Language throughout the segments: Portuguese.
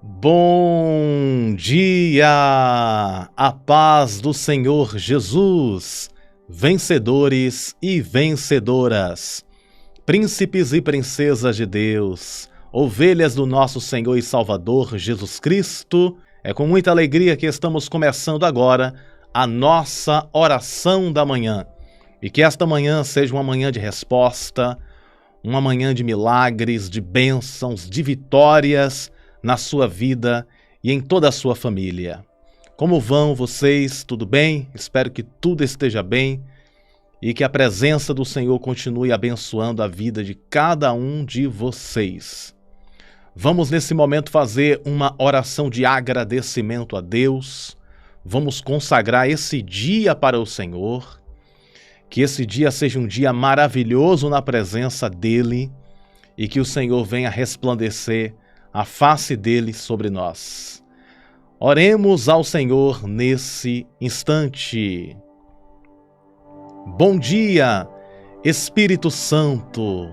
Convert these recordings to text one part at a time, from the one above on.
Bom dia! A paz do Senhor Jesus, vencedores e vencedoras, príncipes e princesas de Deus, ovelhas do nosso Senhor e Salvador Jesus Cristo, é com muita alegria que estamos começando agora a nossa oração da manhã. E que esta manhã seja uma manhã de resposta, uma manhã de milagres, de bênçãos, de vitórias na sua vida e em toda a sua família. Como vão vocês? Tudo bem? Espero que tudo esteja bem e que a presença do Senhor continue abençoando a vida de cada um de vocês. Vamos nesse momento fazer uma oração de agradecimento a Deus. Vamos consagrar esse dia para o Senhor. Que esse dia seja um dia maravilhoso na presença dEle e que o Senhor venha resplandecer a face dEle sobre nós. Oremos ao Senhor nesse instante. Bom dia, Espírito Santo.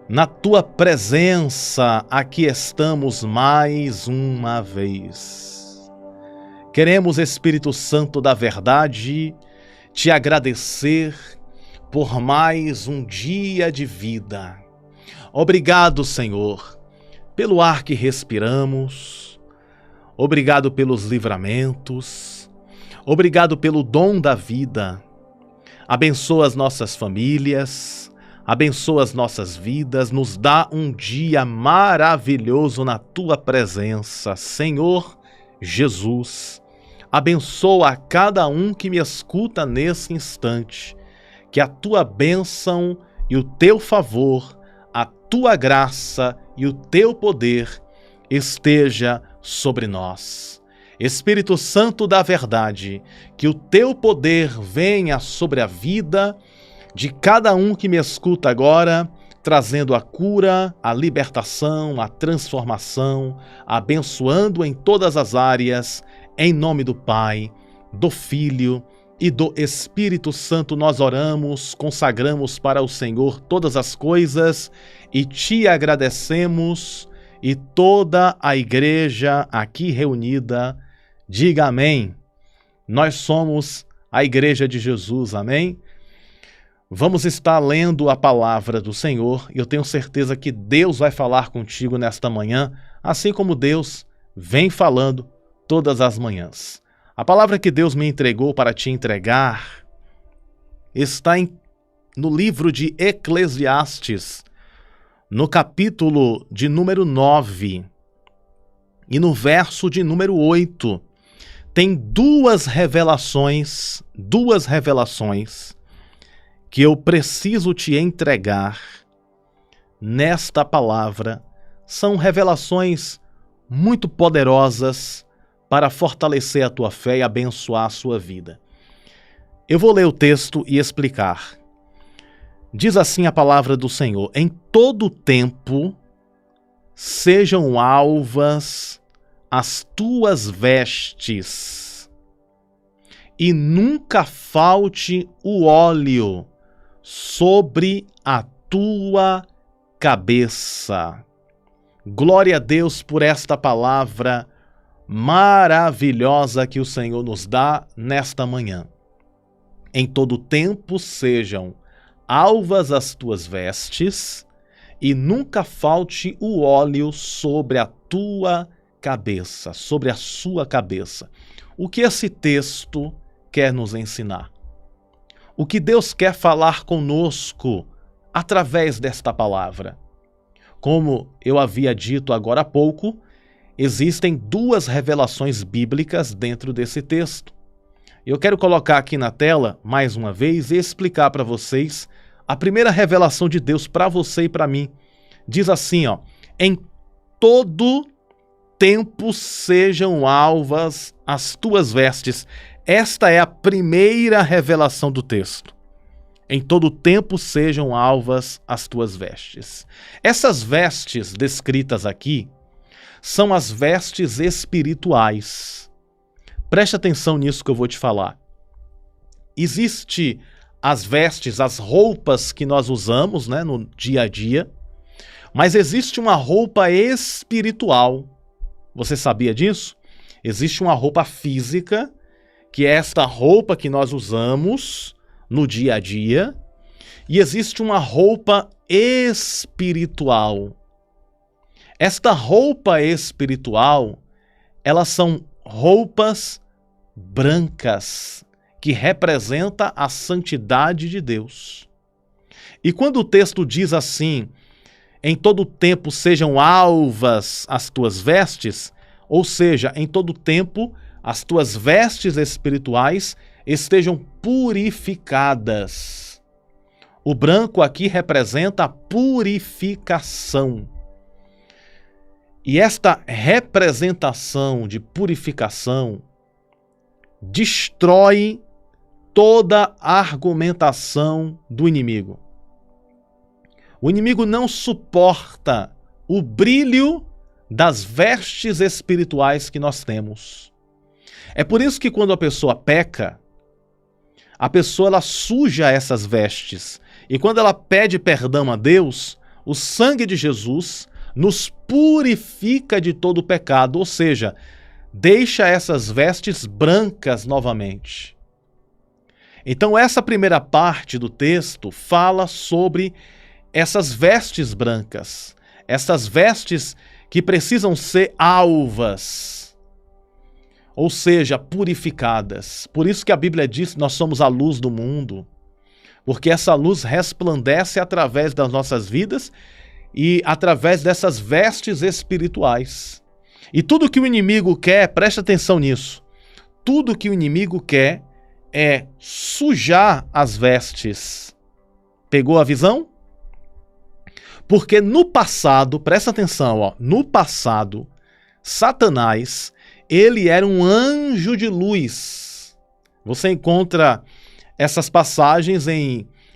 Na Tua presença aqui estamos mais uma vez. Queremos, Espírito Santo da verdade, te agradecer por mais um dia de vida. Obrigado, Senhor, pelo ar que respiramos. Obrigado pelos livramentos. Obrigado pelo dom da vida. Abençoa as nossas famílias. Abençoa as nossas vidas. Nos dá um dia maravilhoso na Tua presença, Senhor Jesus. Abençoa a cada um que me escuta nesse instante, que a Tua bênção e o Teu favor, a Tua graça e o Teu poder esteja sobre nós. Espírito Santo da verdade, que o Teu poder venha sobre a vida de cada um que me escuta agora, trazendo a cura, a libertação, a transformação, abençoando em todas as áreas. Em nome do Pai, do Filho e do Espírito Santo nós oramos, consagramos para o Senhor todas as coisas e te agradecemos, e toda a igreja aqui reunida diga amém. Nós somos a igreja de Jesus, amém? Vamos estar lendo a palavra do Senhor e eu tenho certeza que Deus vai falar contigo nesta manhã, assim como Deus vem falando todas as manhãs. A palavra que Deus me entregou para te entregar está no livro de Eclesiastes, no capítulo de número 9 e no verso de número 8. Tem duas revelações que eu preciso te entregar nesta palavra. São revelações muito poderosas para fortalecer a tua fé e abençoar a sua vida. Eu vou ler o texto e explicar. Diz assim a palavra do Senhor: em todo tempo sejam alvas as tuas vestes, e nunca falte o óleo sobre a tua cabeça. Glória a Deus por esta palavra maravilhosa que o Senhor nos dá nesta manhã. Em todo tempo sejam alvas as tuas vestes, e nunca falte o óleo sobre a tua cabeça, sobre a sua cabeça. O que esse texto quer nos ensinar? O que Deus quer falar conosco através desta palavra? Como eu havia dito agora há pouco, existem duas revelações bíblicas dentro desse texto. Eu quero colocar aqui na tela, mais uma vez, e explicar para vocês a primeira revelação de Deus para você e para mim. Diz assim, em todo tempo sejam alvas as tuas vestes. Esta é a primeira revelação do texto. Em todo tempo sejam alvas as tuas vestes. Essas vestes descritas aqui são as vestes espirituais. Preste atenção nisso que eu vou te falar. Existe as vestes, as roupas que nós usamos, né, no dia a dia, mas existe uma roupa espiritual. Você sabia disso? Existe uma roupa física, que é esta roupa que nós usamos no dia a dia, e existe uma roupa espiritual. Esta roupa espiritual, elas são roupas brancas, que representa a santidade de Deus. E quando o texto diz assim, em todo tempo sejam alvas as tuas vestes, ou seja, em todo tempo as tuas vestes espirituais estejam purificadas. O branco aqui representa a purificação. E esta representação de purificação destrói toda a argumentação do inimigo. O inimigo não suporta o brilho das vestes espirituais que nós temos. É por isso que quando a pessoa peca, a pessoa ela suja essas vestes. E quando ela pede perdão a Deus, o sangue de Jesus nos purifica de todo o pecado, ou seja, deixa essas vestes brancas novamente. Então essa primeira parte do texto fala sobre essas vestes brancas, essas vestes que precisam ser alvas, ou seja, purificadas. Por isso que a Bíblia diz que nós somos a luz do mundo, porque essa luz resplandece através das nossas vidas e através dessas vestes espirituais. E tudo que o inimigo quer, preste atenção nisso, tudo que o inimigo quer é sujar as vestes. Pegou a visão? Porque no passado, presta atenção, ó, no passado, Satanás, ele era um anjo de luz. Você encontra essas passagens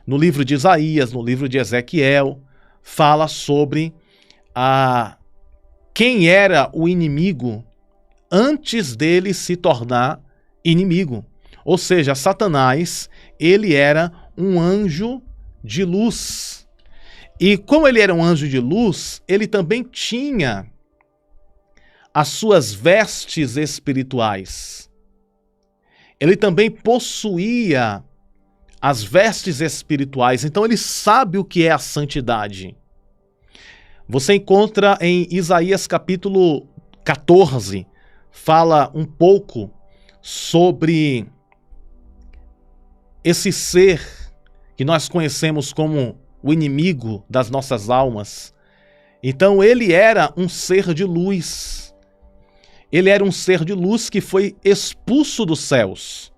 no livro de Isaías, no livro de Ezequiel, fala sobre quem era o inimigo antes dele se tornar inimigo. Ou seja, Satanás, ele era um anjo de luz. E como ele era um anjo de luz, ele também tinha as suas vestes espirituais. Ele também possuía as vestes espirituais, então ele sabe o que é a santidade. Você encontra em Isaías capítulo 14, fala um pouco sobre esse ser que nós conhecemos como o inimigo das nossas almas. Então ele era um ser de luz. Ele era um ser de luz que foi expulso dos céus.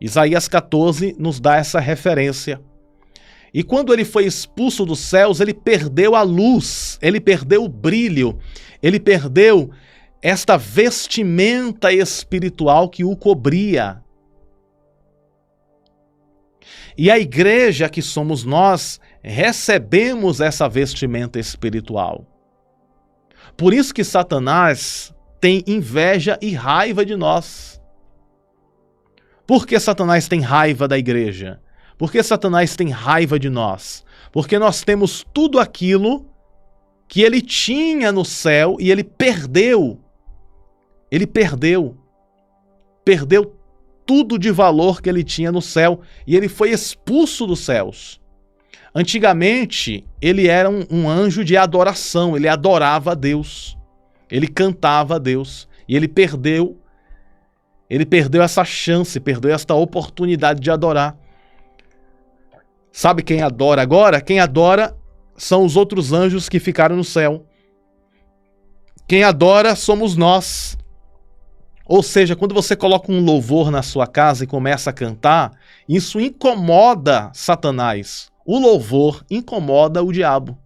Isaías 14 nos dá essa referência. E quando ele foi expulso dos céus, ele perdeu a luz, ele perdeu o brilho, ele perdeu esta vestimenta espiritual que o cobria. E a igreja que somos nós, recebemos essa vestimenta espiritual. Por isso que Satanás tem inveja e raiva de nós. Por que Satanás tem raiva da igreja? Por que Satanás tem raiva de nós? Porque nós temos tudo aquilo que ele tinha no céu e ele perdeu. Ele perdeu. Perdeu tudo de valor que ele tinha no céu e ele foi expulso dos céus. Antigamente, ele era um anjo de adoração, ele adorava a Deus, ele cantava a Deus e ele perdeu essa chance, perdeu essa oportunidade de adorar. Sabe quem adora agora? Quem adora são os outros anjos que ficaram no céu. Quem adora somos nós. Ou seja, quando você coloca um louvor na sua casa e começa a cantar, isso incomoda Satanás. O louvor incomoda o diabo.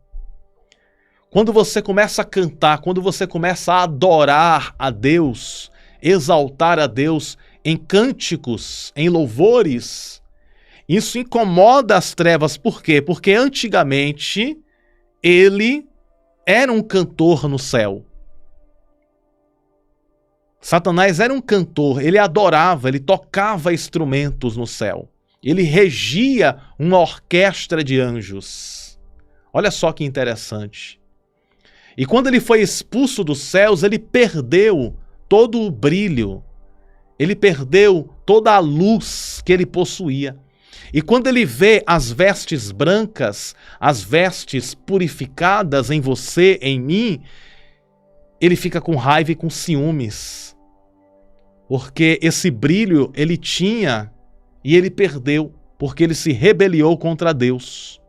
Quando você começa a cantar, quando você começa a adorar a Deus, exaltar a Deus em cânticos, em louvores, isso incomoda as trevas. Por quê? Porque antigamente ele era um cantor no céu. Satanás era um cantor, ele adorava, ele tocava instrumentos no céu. Ele regia uma orquestra de anjos. Olha só que interessante. E quando ele foi expulso dos céus, ele perdeu todo o brilho, ele perdeu toda a luz que ele possuía. E quando ele vê as vestes brancas, as vestes purificadas em você, em mim, ele fica com raiva e com ciúmes. Porque esse brilho ele tinha e ele perdeu, porque ele se rebeliou contra Deus.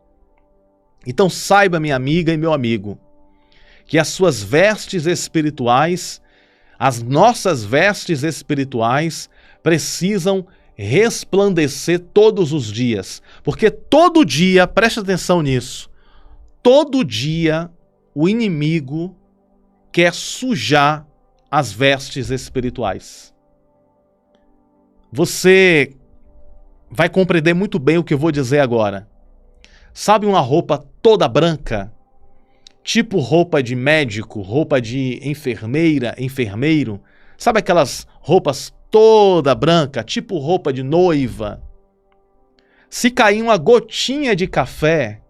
Então saiba, minha amiga e meu amigo, que as suas vestes espirituais, as nossas vestes espirituais, precisam resplandecer todos os dias. Porque todo dia, preste atenção nisso, todo dia o inimigo quer sujar as vestes espirituais. Você vai compreender muito bem o que eu vou dizer agora. Sabe uma roupa toda branca? Tipo roupa de médico, roupa de enfermeira, enfermeiro. Sabe aquelas roupas toda branca, tipo roupa de noiva? Se cair uma gotinha de café,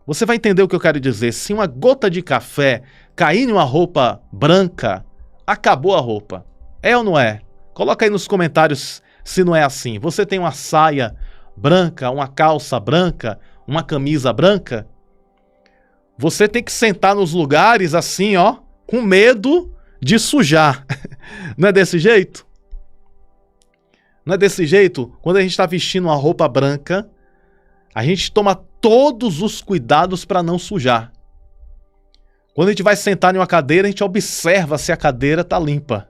você vai entender o que eu quero dizer. Se uma gota de café cair em uma roupa branca, acabou a roupa. É ou não é? Coloca aí nos comentários se não é assim. Você tem uma saia branca, uma calça branca, uma camisa branca? Você tem que sentar nos lugares assim, ó, com medo de sujar. Não é desse jeito? Não é desse jeito? Quando a gente está vestindo uma roupa branca, a gente toma todos os cuidados para não sujar. Quando a gente vai sentar em uma cadeira, a gente observa se a cadeira está limpa.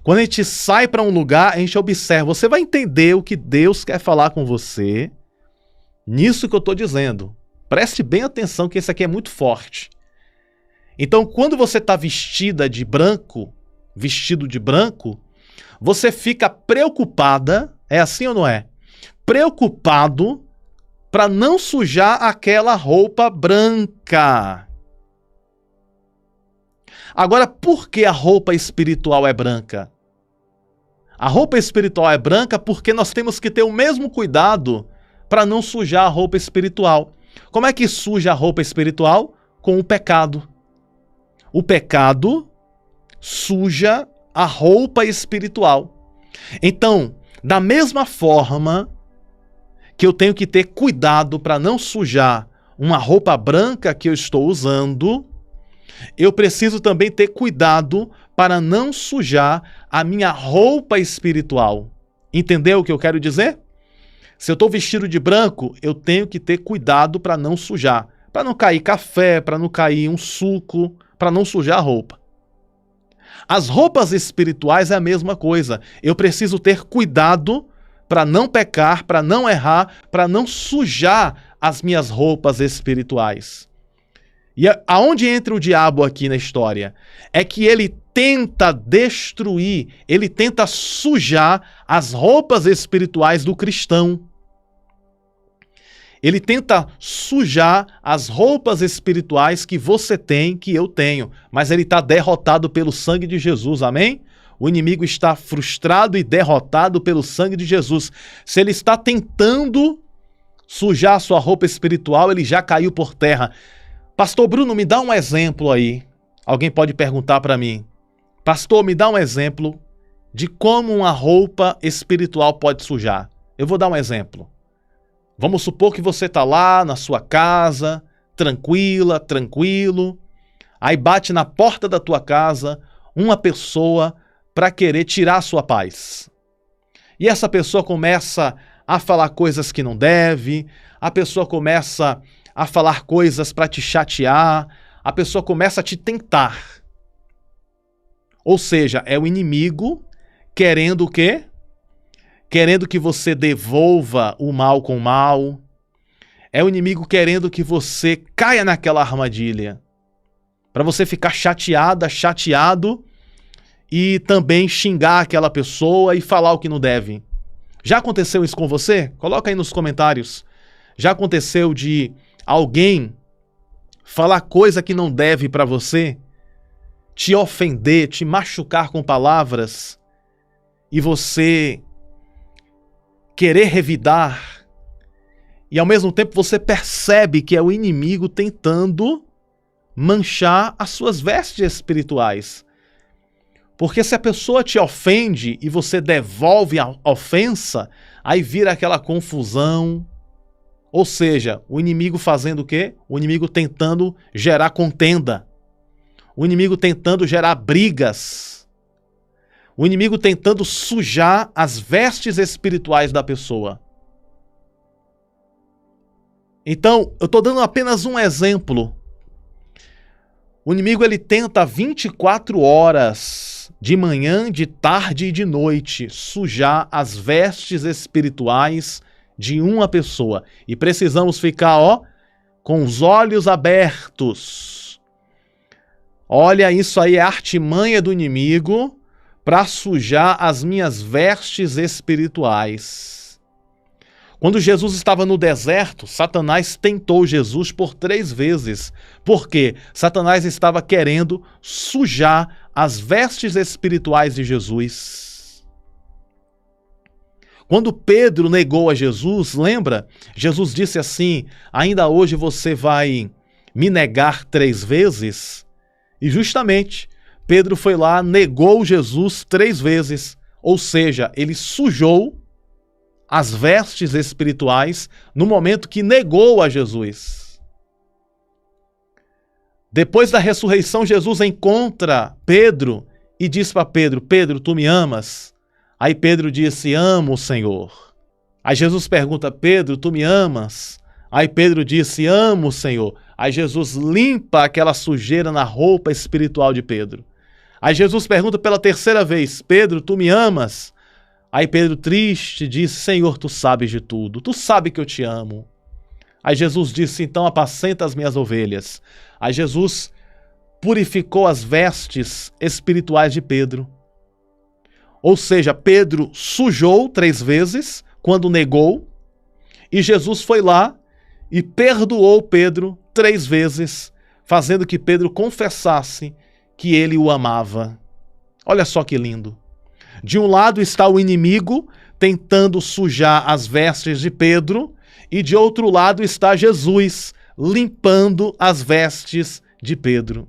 Quando a gente sai para um lugar, a gente observa. Você vai entender o que Deus quer falar com você nisso que eu estou dizendo. Preste bem atenção que esse aqui é muito forte. Então, quando você está vestido de branco, você fica preocupada, é assim ou não é? Preocupado para não sujar aquela roupa branca. Agora, por que a roupa espiritual é branca? A roupa espiritual é branca porque nós temos que ter o mesmo cuidado para não sujar a roupa espiritual. Como é que suja a roupa espiritual? Com o pecado. O pecado suja a roupa espiritual. Então, da mesma forma que eu tenho que ter cuidado para não sujar uma roupa branca que eu estou usando, eu preciso também ter cuidado para não sujar a minha roupa espiritual. Entendeu o que eu quero dizer? Se eu estou vestido de branco, eu tenho que ter cuidado para não sujar. Para não cair café, para não cair um suco, para não sujar a roupa. As roupas espirituais é a mesma coisa. Eu preciso ter cuidado para não pecar, para não errar, para não sujar as minhas roupas espirituais. E aonde entra o diabo aqui na história? É que ele tenta destruir, ele tenta sujar as roupas espirituais do cristão. Ele tenta sujar as roupas espirituais que você tem, que eu tenho. Mas ele está derrotado pelo sangue de Jesus, amém? O inimigo está frustrado e derrotado pelo sangue de Jesus. Se ele está tentando sujar a sua roupa espiritual, ele já caiu por terra. Pastor Bruno, me dá um exemplo aí. Alguém pode perguntar para mim. Pastor, me dá um exemplo de como uma roupa espiritual pode sujar. Eu vou dar um exemplo. Vamos supor que você está lá na sua casa, tranquila, tranquilo. Aí bate na porta da tua casa uma pessoa para querer tirar a sua paz. E essa pessoa começa a falar coisas que não deve, a pessoa começa a falar coisas para te chatear, a pessoa começa a te tentar. Ou seja, é o inimigo querendo o quê? Querendo que você devolva o mal com o mal. É o inimigo querendo que você caia naquela armadilha. Para você ficar chateada, chateado e também xingar aquela pessoa e falar o que não deve. Já aconteceu isso com você? Coloca aí nos comentários. Já aconteceu de alguém falar coisa que não deve para você? Te ofender, te machucar com palavras e você querer revidar e ao mesmo tempo você percebe que é o inimigo tentando manchar as suas vestes espirituais. Porque se a pessoa te ofende e você devolve a ofensa, aí vira aquela confusão. Ou seja, o inimigo fazendo o quê? O inimigo tentando gerar contenda. O inimigo tentando gerar brigas. O inimigo tentando sujar as vestes espirituais da pessoa. Então, eu estou dando apenas um exemplo. O inimigo ele tenta 24 horas, de manhã, de tarde e de noite, sujar as vestes espirituais de uma pessoa. E precisamos ficar, com os olhos abertos. Olha, isso aí é artimanha do inimigo para sujar as minhas vestes espirituais. Quando Jesus estava no deserto, Satanás tentou Jesus por 3 vezes. Por quê? Satanás estava querendo sujar as vestes espirituais de Jesus. Quando Pedro negou a Jesus, lembra? Jesus disse assim, ainda hoje você vai me negar 3 vezes? E justamente, Pedro foi lá, negou Jesus 3 vezes. Ou seja, ele sujou as vestes espirituais no momento que negou a Jesus. Depois da ressurreição, Jesus encontra Pedro e diz para Pedro, Pedro, tu me amas? Aí Pedro disse, amo o Senhor. Aí Jesus pergunta, Pedro, tu me amas? Aí Pedro disse, amo o Senhor. Aí Jesus limpa aquela sujeira na roupa espiritual de Pedro. Aí Jesus pergunta pela 3ª vez, Pedro, tu me amas? Aí Pedro, triste, disse, Senhor, tu sabes de tudo, tu sabes que eu te amo. Aí Jesus disse, então apacenta as minhas ovelhas. Aí Jesus purificou as vestes espirituais de Pedro. Ou seja, Pedro sujou 3 vezes, quando negou, e Jesus foi lá e perdoou Pedro 3 vezes, fazendo que Pedro confessasse que ele o amava. Olha só que lindo. De um lado está o inimigo tentando sujar as vestes de Pedro e de outro lado está Jesus limpando as vestes de Pedro.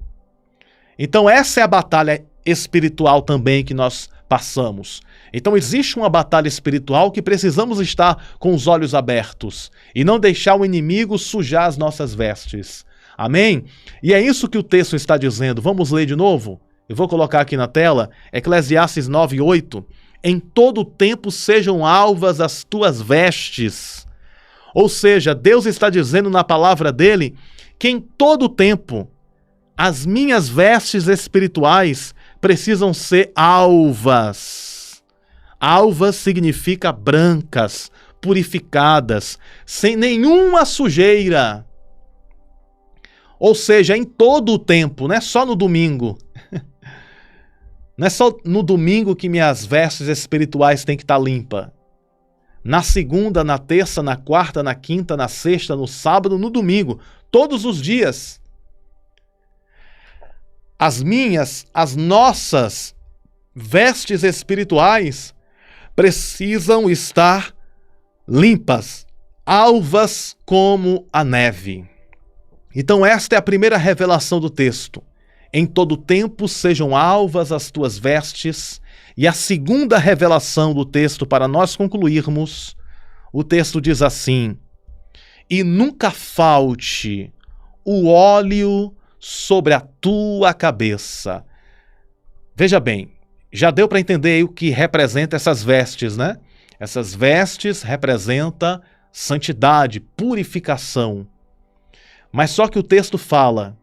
Então essa é a batalha espiritual também que nós passamos. Então existe uma batalha espiritual que precisamos estar com os olhos abertos e não deixar o inimigo sujar as nossas vestes. Amém? E é isso que o texto está dizendo. Vamos ler de novo? Eu vou colocar aqui na tela, Eclesiastes 9:8. Em todo tempo sejam alvas as tuas vestes. Ou seja, Deus está dizendo na palavra dele que em todo tempo as minhas vestes espirituais precisam ser alvas. Alvas significa brancas, purificadas, sem nenhuma sujeira. Ou seja, em todo o tempo, não é só no domingo. Não é só no domingo que minhas vestes espirituais têm que estar limpas. Na segunda, na terça, na quarta, na quinta, na sexta, no sábado, no domingo. Todos os dias. As nossas vestes espirituais precisam estar limpas, alvas como a neve. Então esta é a primeira revelação do texto. Em todo tempo sejam alvas as tuas vestes. E a segunda revelação do texto, para nós concluirmos, o texto diz assim: e nunca falte o óleo sobre a tua cabeça. Veja bem, já deu para entender aí o que representa essas vestes, né? Essas vestes representam santidade, purificação. Mas só que o texto fala: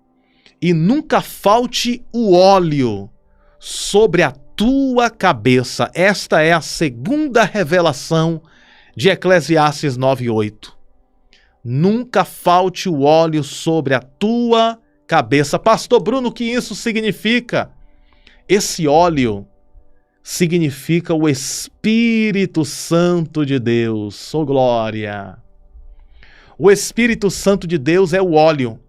e nunca falte o óleo sobre a tua cabeça. Esta é a segunda revelação de Eclesiastes 9:8. Nunca falte o óleo sobre a tua cabeça. Pastor Bruno, o que isso significa? Esse óleo significa o Espírito Santo de Deus. Oh, glória! O Espírito Santo de Deus é o óleo.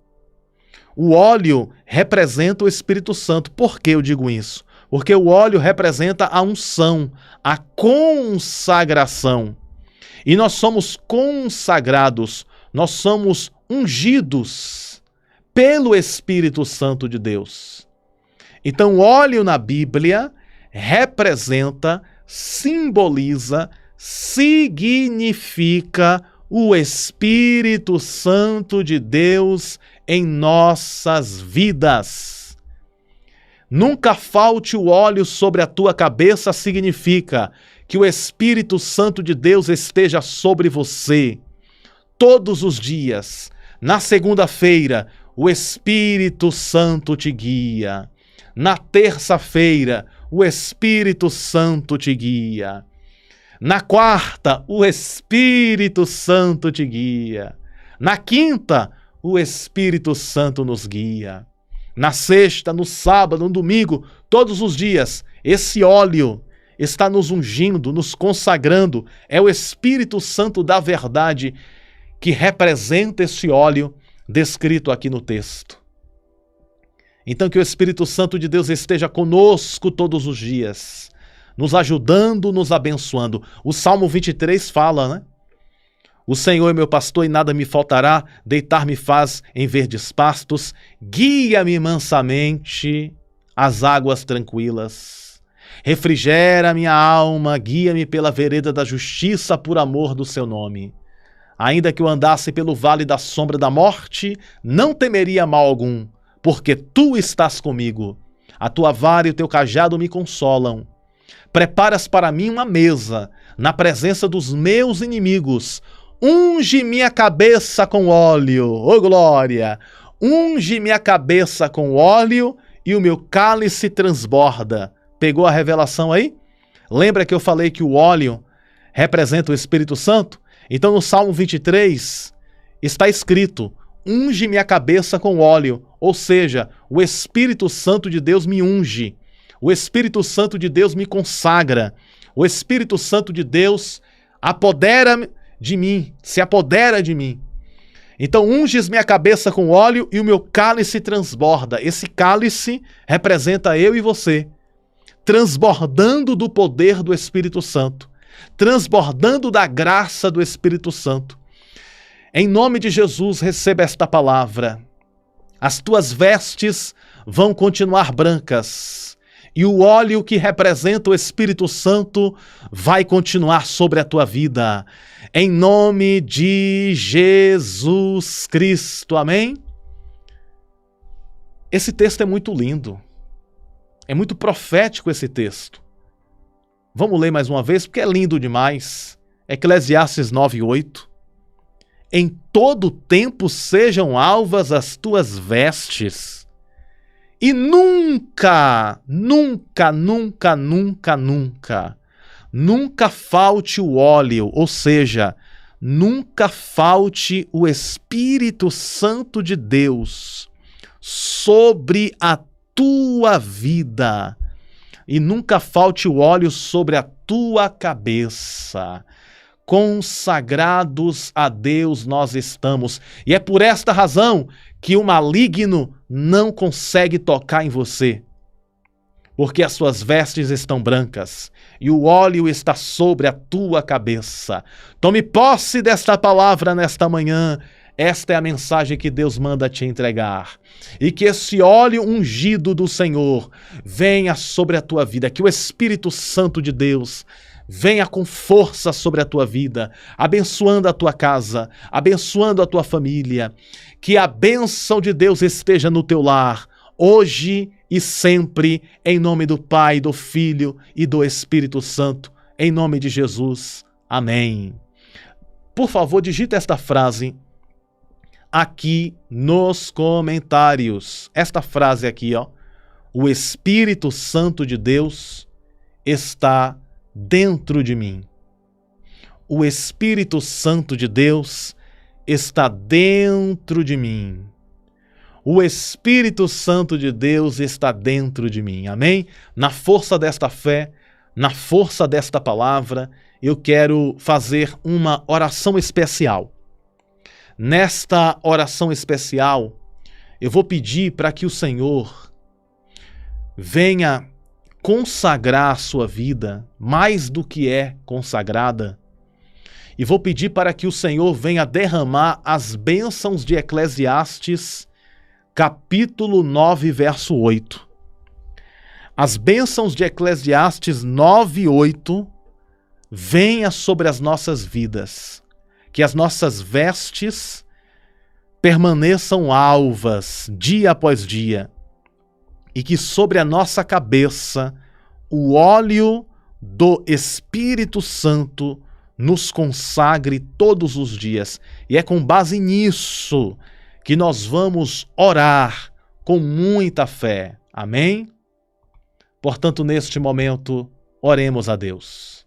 O óleo representa o Espírito Santo. Por que eu digo isso? Porque o óleo representa a unção, a consagração. E nós somos consagrados, nós somos ungidos pelo Espírito Santo de Deus. Então, óleo na Bíblia representa, simboliza, significa o Espírito Santo de Deus em nossas vidas. Nunca falte o óleo sobre a tua cabeça significa que o Espírito Santo de Deus esteja sobre você todos os dias. Na segunda-feira, o Espírito Santo te guia. Na terça-feira, o Espírito Santo te guia. Na quarta, o Espírito Santo te guia. Na quinta, o Espírito Santo nos guia. Na sexta, no sábado, no domingo, todos os dias, esse óleo está nos ungindo, nos consagrando. É o Espírito Santo da verdade que representa esse óleo descrito aqui no texto. Então, que o Espírito Santo de Deus esteja conosco todos os dias, nos ajudando, nos abençoando. O Salmo 23 fala, né? O Senhor é meu pastor e nada me faltará, deitar-me faz em verdes pastos, guia-me mansamente às águas tranquilas. Refrigera minha alma, guia-me pela vereda da justiça por amor do seu nome. Ainda que eu andasse pelo vale da sombra da morte, não temeria mal algum, porque tu estás comigo. A tua vara e o teu cajado me consolam. Preparas para mim uma mesa, na presença dos meus inimigos. Unge minha cabeça com óleo, ô glória! Unge minha cabeça com óleo e o meu cálice transborda. Pegou a revelação aí? Lembra que eu falei que o óleo representa o Espírito Santo? Então no Salmo 23 está escrito, unge minha cabeça com óleo, ou seja, o Espírito Santo de Deus me unge, o Espírito Santo de Deus me consagra, o Espírito Santo de Deus apodera de mim, se apodera de mim. Então unges minha cabeça com óleo e o meu cálice transborda. Esse cálice representa eu e você, transbordando do poder do Espírito Santo, transbordando da graça do Espírito Santo. Em nome de Jesus, receba esta palavra. As tuas vestes vão continuar brancas e o óleo que representa o Espírito Santo vai continuar sobre a tua vida. Em nome de Jesus Cristo. Amém? Esse texto é muito lindo. É muito profético esse texto. Vamos ler mais uma vez, porque é lindo demais. Eclesiastes 9:8. Em todo tempo sejam alvas as tuas vestes, e nunca, nunca, nunca, nunca, nunca, nunca falte o óleo, ou seja, nunca falte o Espírito Santo de Deus sobre a tua vida. E nunca falte o óleo sobre a tua cabeça. Consagrados a Deus nós estamos. E é por esta razão que o maligno não consegue tocar em você. Porque as suas vestes estão brancas e o óleo está sobre a tua cabeça. Tome posse desta palavra nesta manhã. Esta é a mensagem que Deus manda te entregar. E que esse óleo ungido do Senhor venha sobre a tua vida. Que o Espírito Santo de Deus venha com força sobre a tua vida, abençoando a tua casa, abençoando a tua família. Que a bênção de Deus esteja no teu lar, hoje e sempre, em nome do Pai, do Filho e do Espírito Santo. Em nome de Jesus. Amém. Por favor, digita esta frase aqui nos comentários. Esta frase aqui, ó. O Espírito Santo de Deus está dentro de mim. O Espírito Santo de Deus está dentro de mim. O Espírito Santo de Deus está dentro de mim. Amém? Na força desta fé, na força desta palavra, eu quero fazer uma oração especial. Nesta oração especial, eu vou pedir para que o Senhor venha consagrar a sua vida mais do que é consagrada. E vou pedir para que o Senhor venha derramar as bênçãos de Eclesiastes capítulo 9, verso 8. As bênçãos de Eclesiastes 9, 8 venha sobre as nossas vidas, que as nossas vestes permaneçam alvas dia após dia, e que sobre a nossa cabeça o óleo do Espírito Santo nos consagre todos os dias. E é com base nisso que nós vamos orar com muita fé. Amém? Portanto, neste momento, oremos a Deus.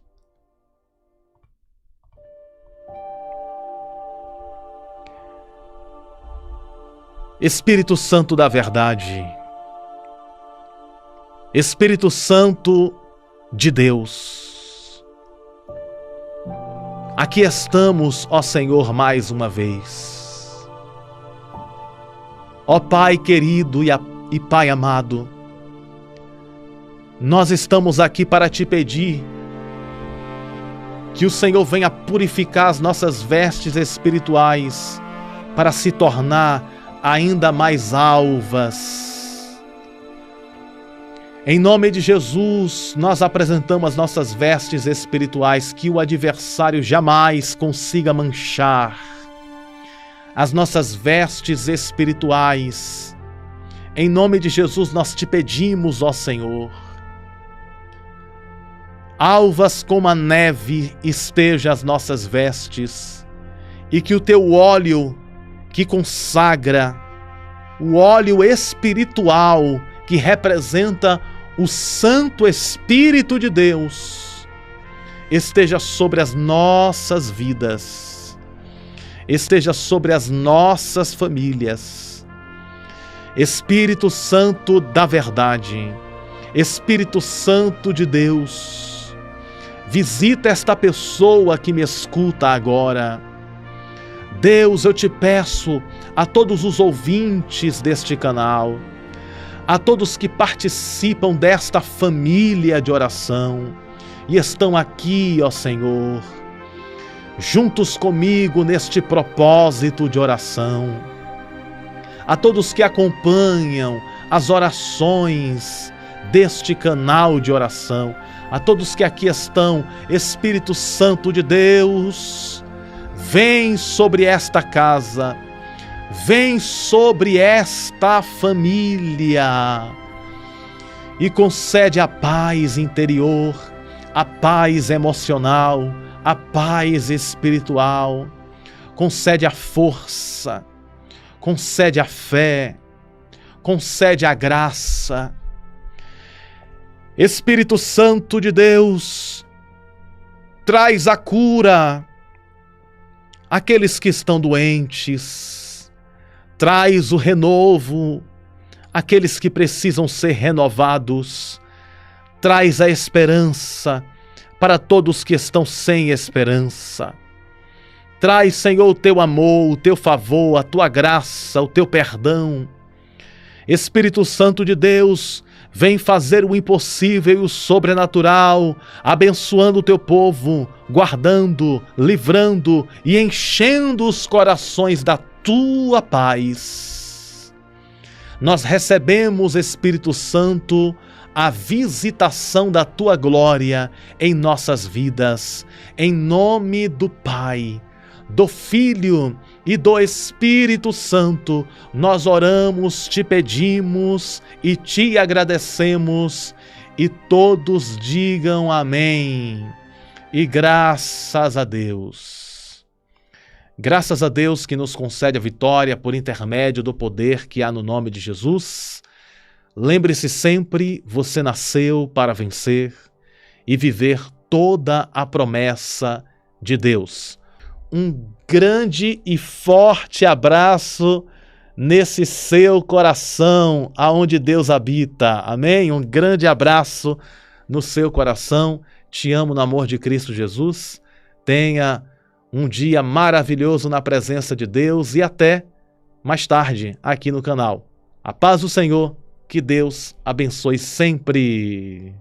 Espírito Santo da verdade, Espírito Santo de Deus, aqui estamos, ó Senhor, mais uma vez. Ó Pai querido e Pai amado, nós estamos aqui para te pedir que o Senhor venha purificar as nossas vestes espirituais para se tornar ainda mais alvas. Em nome de Jesus, nós apresentamos as nossas vestes espirituais, que o adversário jamais consiga manchar. As nossas vestes espirituais. Em nome de Jesus, nós te pedimos, ó Senhor, alvas como a neve esteja as nossas vestes, e que o teu óleo que consagra, o óleo espiritual que representa o Santo Espírito de Deus, esteja sobre as nossas vidas, esteja sobre as nossas famílias. Espírito Santo da verdade, Espírito Santo de Deus, visita esta pessoa que me escuta agora. Deus, eu te peço a todos os ouvintes deste canal, a todos que participam desta família de oração e estão aqui, ó Senhor, juntos comigo neste propósito de oração, a todos que acompanham as orações deste canal de oração, a todos que aqui estão, Espírito Santo de Deus, vem sobre esta casa, vem sobre esta família e concede a paz interior, a paz emocional, a paz espiritual, concede a força, concede a fé, concede a graça. Espírito Santo de Deus, traz a cura àqueles que estão doentes, traz o renovo àqueles que precisam ser renovados, traz a esperança para todos que estão sem esperança. Traz, Senhor, o teu amor, o teu favor, a tua graça, o teu perdão. Espírito Santo de Deus, vem fazer o impossível e o sobrenatural, abençoando o teu povo, guardando, livrando e enchendo os corações da tua paz. Nós recebemos, Espírito Santo, a visitação da tua glória em nossas vidas, em nome do Pai, do Filho e do Espírito Santo, nós oramos, te pedimos e te agradecemos, e todos digam amém. E graças a Deus. Graças a Deus que nos concede a vitória por intermédio do poder que há no nome de Jesus. Lembre-se sempre, você nasceu para vencer e viver toda a promessa de Deus. Um grande e forte abraço nesse seu coração, aonde Deus habita. Amém? Um grande abraço no seu coração. Te amo no amor de Cristo Jesus. Tenha um dia maravilhoso na presença de Deus e até mais tarde aqui no canal. A paz do Senhor, que Deus abençoe sempre.